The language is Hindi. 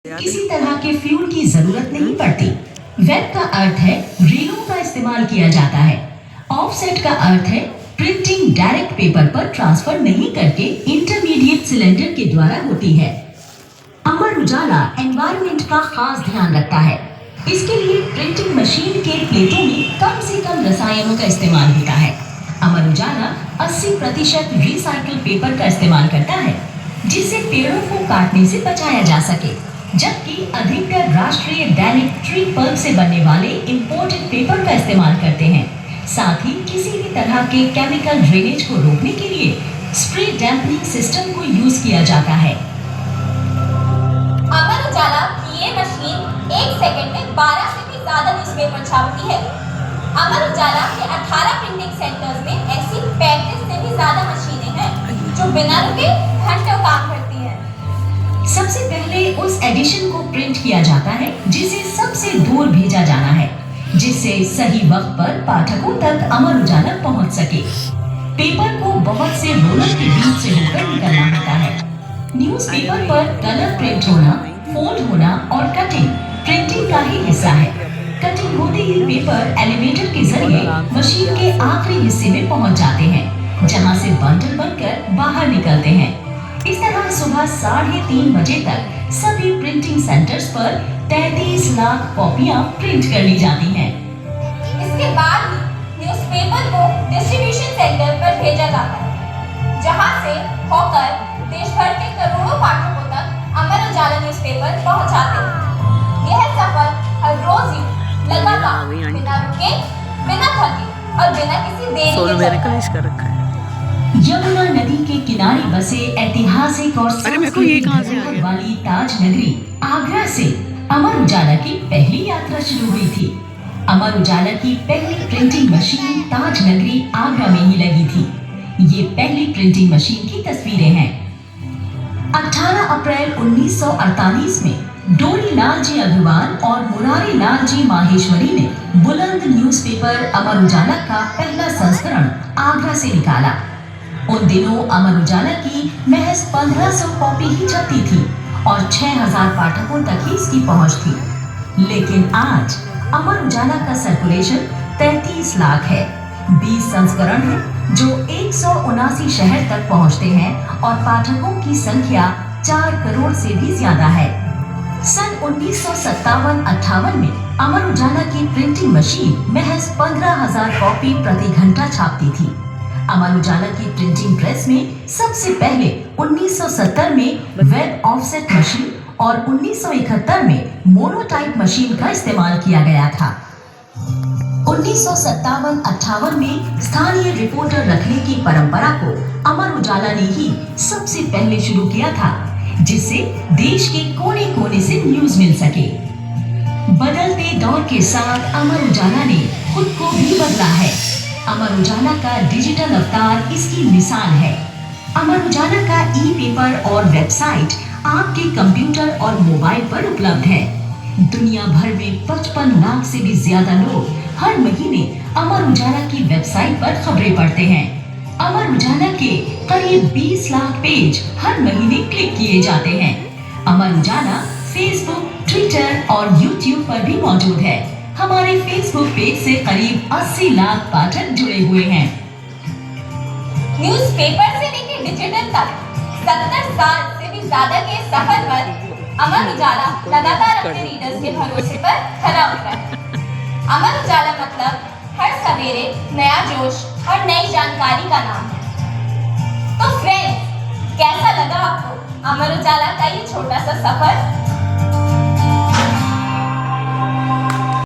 किसी तरह के फ्यूल की जरूरत नहीं पड़ती। वेब का अर्थ है रीलों का इस्तेमाल किया जाता है। ऑफसेट का अर्थ है प्रिंटिंग डायरेक्ट पेपर पर ट्रांसफर नहीं करके इंटरमीडिएट सिलेंडर के द्वारा होती है। अमर उजाला एनवायरनमेंट का खास ध्यान रखता है। इसके लिए प्रिंटिंग मशीन के प्लेटों में कम से कम रसायनों का इस्तेमाल होता है। अमर उजाला 80% रिसाइकल पेपर का इस्तेमाल करता है, जिससे पेड़ों को काटने से बचाया जा सके, जबकि अधिकतर राष्ट्रीय दैनिक ट्री पल्प से बनने वाले इंपोर्टेड पेपर का इस्तेमाल करते हैं। साथ ही किसी भी तरह के केमिकल ड्रेनेज को रोकने के लिए स्प्रे डैम्पनिंग सिस्टम को यूज किया जाता है। अमर उजाला की ये मशीन 1 सेकंड में 12 से भी ज्यादा न्यूज़पेपर छापती है। अमर उजाला के 18 प्रिंटिंग सेंटर्स में ऐसी 35 से भी ज्यादा मशीनें हैं जो बिना रुके घंटों काम करती हैं। सबसे पहले उस एडिशन को प्रिंट किया जाता है जिसे सबसे दूर भेजा जाना है, जिससे सही वक्त पर पाठकों तक अमर उजाला पहुंच सके। पेपर को बहुत से रोलर के बीच से होकर निकलना होता है। न्यूज़पेपर पर कलर प्रिंट होना, फोल्ड होना और कटिंग प्रिंटिंग का ही हिस्सा है। कटिंग होते ही पेपर एलिवेटर के जरिए मशीन के आखिरी हिस्से में पहुंच जाते हैं, जहां से बंडल बनकर बाहर निकलते हैं। इस तरह सुबह 3:30 बजे तक सभी प्रिंटिंग सेंटर्स पर 33 लाख कॉपियां प्रिंट कर ली जाती हैं। इसके बाद ही न्यूज़पेपर को डिस्ट्रीब्यूशन सेंटर पर भेजा जाता है, जहां से होकर देश भर के करोड़ों पाठकों तक अमर उजाला न्यूज़पेपर पहुंचाते हैं। यह सफर हर रोज ही लगातार बिना रुके, बिना थके और बिना किसी देरी के चलता है। यमुना नदी के किनारे बसे ऐतिहासिक और सांस्कृतिक धरोहर वाली ताज नगरी आगरा से अमर उजाला की पहली यात्रा शुरू हुई थी। अमर उजाला की पहली प्रिंटिंग मशीन ताज नगरी आगरा में ही लगी थी। ये पहली प्रिंटिंग मशीन की तस्वीरें हैं। 18 अप्रैल 1948 में डोरी लाल जी अग्रवाल और मुरारी लाल जी माहेश्वरी ने बुलंद न्यूज़पेपर अमर उजाला का पहला संस्करण आगरा से निकाला। उन दिनों अमर उजाला की महज 1500 कॉपी ही छपती थी और 6000 पाठकों तक ही इसकी पहुंच थी। लेकिन आज अमर उजाला का सर्कुलेशन 33 लाख है। 20 संस्करण हैं जो 179 शहर तक पहुंचते हैं और पाठकों की संख्या 4 करोड़ से भी ज्यादा है। सन 1957-58 में अमर उजाला की प्रिंटिंग मशीन महज 15,000 कॉपी प्रति घंटा छापती थी। अमर उजाला की प्रिंटिंग प्रेस में सबसे पहले 1970 में वेब ऑफसेट मशीन और 1971 में मोनोटाइप मशीन का इस्तेमाल किया गया था। 1957-58 में स्थानीय रिपोर्टर रखने की परंपरा को अमर उजाला ने ही सबसे पहले शुरू किया था, जिससे देश के कोने-कोने से न्यूज मिल सके। बदलते दौर के साथ अमर उजाला ने खुद को भी बदला है। अमर उजाला का डिजिटल अवतार इसकी मिसाल है। अमर उजाला का ई-पेपर और वेबसाइट आपके कंप्यूटर और मोबाइल पर उपलब्ध है। दुनिया भर में 55 लाख से भी ज्यादा लोग हर महीने अमर उजाला की वेबसाइट पर खबरें पढ़ते हैं। अमर उजाला के करीब 20 लाख पेज हर महीने क्लिक किए जाते हैं। अमर उजाला फेसबुक, ट्विटर और यूट्यूब पर भी मौजूद है। हमारे फेसबुक पेज से करीब 80 लाख पाठक जुड़े हुए हैं। न्यूज़पेपर से लेकर डिजिटल तक 70 साल से भी ज्यादा के सफर पर अमर उजाला लगातार अपने रीडर्स के भरोसे पर खरा उतरा है। अमर उजाला मतलब हर सवेरे नया जोश और नई जानकारी का नाम है। तो फ्रेंड्स, कैसा लगा आपको अमर उजाला का ये छोटा सा सफर?